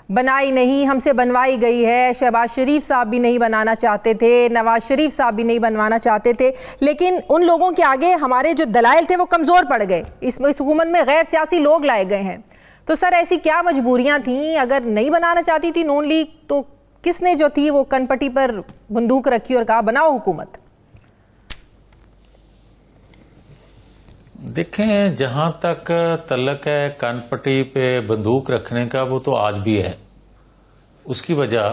بنائی نہیں، ہم سے بنوائی گئی ہے. شہباز شریف صاحب بھی نہیں بنانا چاہتے تھے، نواز شریف صاحب بھی نہیں بنوانا چاہتے تھے، لیکن ان لوگوں کے آگے ہمارے جو دلائل تھے وہ کمزور پڑ گئے. اس حکومت میں غیر سیاسی لوگ لائے گئے ہیں. تو سر ایسی کیا مجبوریاں تھیں؟ اگر نہیں بنانا چاہتی تھی نون لیگ تو کس نے جو تھی وہ کن پٹی پر بندوق رکھی اور کہا بناؤ حکومت؟ دیکھیں، جہاں تک تعلق ہے کن پٹی پہ بندوق رکھنے کا، وہ تو آج بھی ہے. اس کی وجہ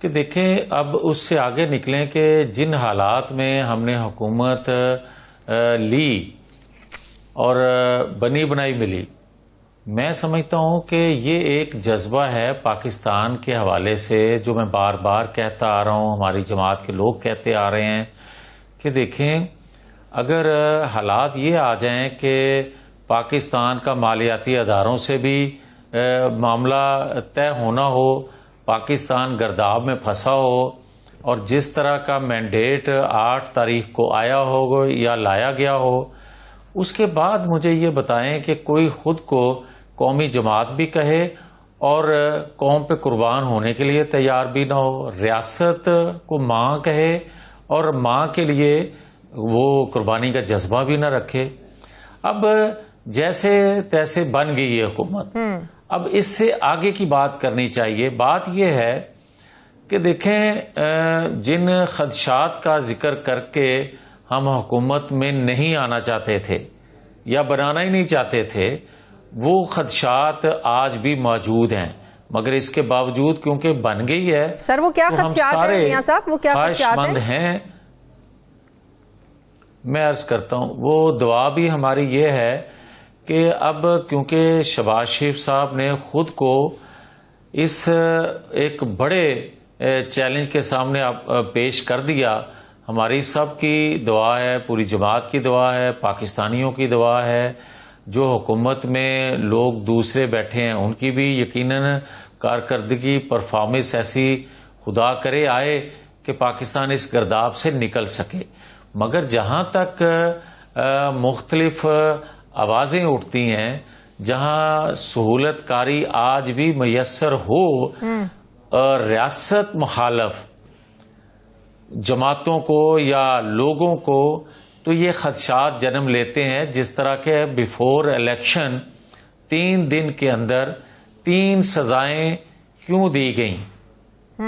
کہ دیکھیں اب اس سے آگے نکلیں کہ جن حالات میں ہم نے حکومت لی اور بنی بنائی ملی، میں سمجھتا ہوں کہ یہ ایک جذبہ ہے پاکستان کے حوالے سے، جو میں بار بار کہتا آ رہا ہوں، ہماری جماعت کے لوگ کہتے آ رہے ہیں کہ دیکھیں اگر حالات یہ آ جائیں کہ پاکستان کا مالیاتی اداروں سے بھی معاملہ طے ہونا ہو، پاکستان گرداب میں پھنسا ہو، اور جس طرح کا مینڈیٹ 8 تاریخ کو آیا ہو یا لایا گیا ہو، اس کے بعد مجھے یہ بتائیں کہ کوئی خود کو قومی جماعت بھی کہے اور قوم پہ قربان ہونے کے لیے تیار بھی نہ ہو، ریاست کو ماں کہے اور ماں کے لیے وہ قربانی کا جذبہ بھی نہ رکھے. اب جیسے تیسے بن گئی یہ حکومت، اب اس سے آگے کی بات کرنی چاہیے. بات یہ ہے کہ دیکھیں جن خدشات کا ذکر کر کے ہم حکومت میں نہیں آنا چاہتے تھے یا بنانا ہی نہیں چاہتے تھے، وہ خدشات آج بھی موجود ہیں، مگر اس کے باوجود کیونکہ بن گئی ہے. سر وہ کیا خدشات ہیں میاں صاحب؟ وہ کیا خدشات ہیں؟ میں عرض کرتا ہوں، وہ دعا بھی ہماری یہ ہے کہ اب کیونکہ شہباز شریف صاحب نے خود کو اس ایک بڑے چیلنج کے سامنے پیش کر دیا، ہماری سب کی دعا ہے، پوری جماعت کی دعا ہے، پاکستانیوں کی دعا ہے، جو حکومت میں لوگ دوسرے بیٹھے ہیں ان کی بھی یقیناً کارکردگی پرفارمنس ایسی خدا کرے آئے کہ پاکستان اس گرداب سے نکل سکے. مگر جہاں تک مختلف آوازیں اٹھتی ہیں، جہاں سہولت کاری آج بھی میسر ہو ریاست مخالف جماعتوں کو یا لوگوں کو، تو یہ خدشات جنم لیتے ہیں. جس طرح کے بیفور الیکشن 3 دن کے اندر 3 سزائیں کیوں دی گئیں،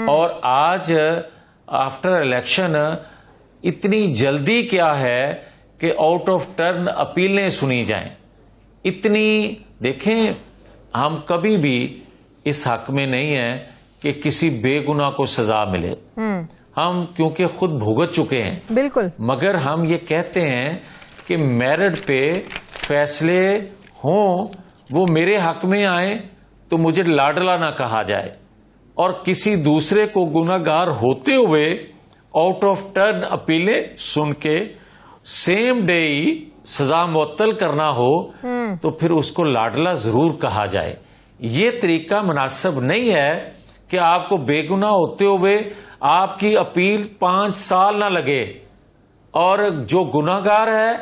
اور آج آفٹر الیکشن اتنی جلدی کیا ہے کہ آؤٹ آف ٹرن اپیلیں سنی جائیں. اتنی دیکھیں، ہم کبھی بھی اس حق میں نہیں ہیں کہ کسی بے گناہ کو سزا ملے، ہم کیونکہ خود بھگت چکے ہیں. بالکل. مگر ہم یہ کہتے ہیں کہ میرٹ پہ فیصلے ہوں، وہ میرے حق میں آئیں تو مجھے لاڈلا نہ کہا جائے، اور کسی دوسرے کو گناہ گار ہوتے ہوئے آؤٹ آف ٹرن اپیلیں سن کے سیم ڈے ہی سزا معطل کرنا ہو تو پھر اس کو لاڈلا ضرور کہا جائے. یہ طریقہ مناسب نہیں ہے کہ آپ کو بے گناہ ہوتے ہوئے آپ کی اپیل 5 سال نہ لگے، اور جو گناہ گار ہے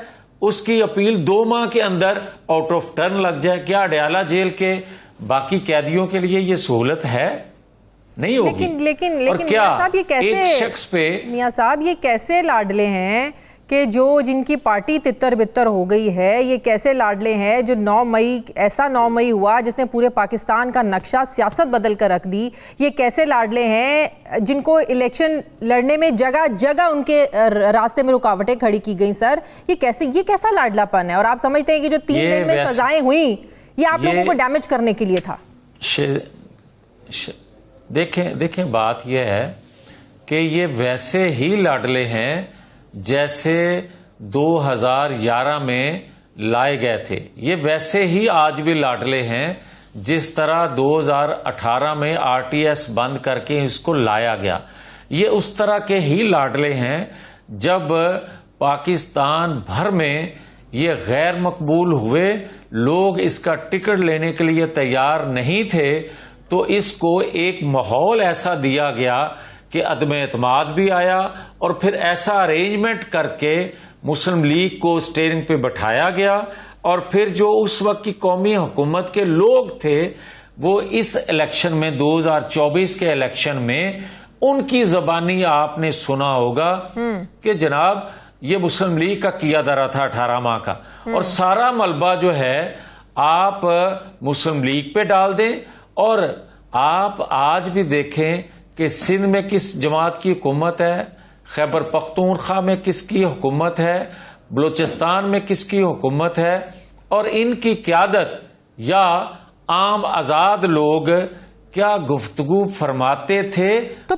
اس کی اپیل 2 ماہ کے اندر آؤٹ آف ٹرن لگ جائے. کیا اڈیالہ جیل کے باقی قیدیوں کے لیے یہ سہولت ہے؟ نہیں ہوگی. لیکن اور کیا صاحب یہ کیسے ایک شخص پہ میاں صاحب یہ کیسے لاڈلے ہیں کہ جن کی پارٹی تتر بتر ہو گئی ہے، یہ کیسے لاڈلے ہیں جو 9 مئی ایسا 9 مئی ہوا جس نے پورے پاکستان کا نقشہ سیاست بدل کر رکھ دی؟ یہ کیسے لاڈلے ہیں جن کو الیکشن لڑنے میں جگہ جگہ ان کے راستے میں رکاوٹیں کھڑی کی گئیں؟ سر یہ کیسا لاڈلا پن ہے؟ اور آپ سمجھتے ہیں کہ جو 3 دن میں سزائیں ہوئیں یہ آپ لوگوں کو ڈیمیج کرنے کے لیے تھا؟ دیکھیں بات یہ ہے کہ یہ ویسے ہی لاڈلے ہیں جیسے 2011 میں لائے گئے تھے. یہ ویسے ہی آج بھی لاڈلے ہیں جس طرح 2018 میں RTS بند کر کے اس کو لایا گیا. یہ اس طرح کے ہی لاڈلے ہیں. جب پاکستان بھر میں یہ غیر مقبول ہوئے، لوگ اس کا ٹکٹ لینے کے لیے تیار نہیں تھے، تو اس کو ایک ماحول ایسا دیا گیا کہ عدم اعتماد بھی آیا، اور پھر ایسا ارینجمنٹ کر کے مسلم لیگ کو اسٹیئرنگ پہ بٹھایا گیا، اور پھر جو اس وقت کی قومی حکومت کے لوگ تھے وہ اس الیکشن میں 2024 کے الیکشن میں ان کی زبانی آپ نے سنا ہوگا کہ جناب یہ مسلم لیگ کا کیا دھرا تھا 18 ماہ کا، اور سارا ملبہ جو ہے آپ مسلم لیگ پہ ڈال دیں. اور آپ آج بھی دیکھیں کہ سندھ میں کس جماعت کی حکومت ہے، خیبر پختونخوا میں کس کی حکومت ہے، بلوچستان میں کس کی حکومت ہے، اور ان کی قیادت یا عام آزاد لوگ کیا گفتگو فرماتے تھے. تو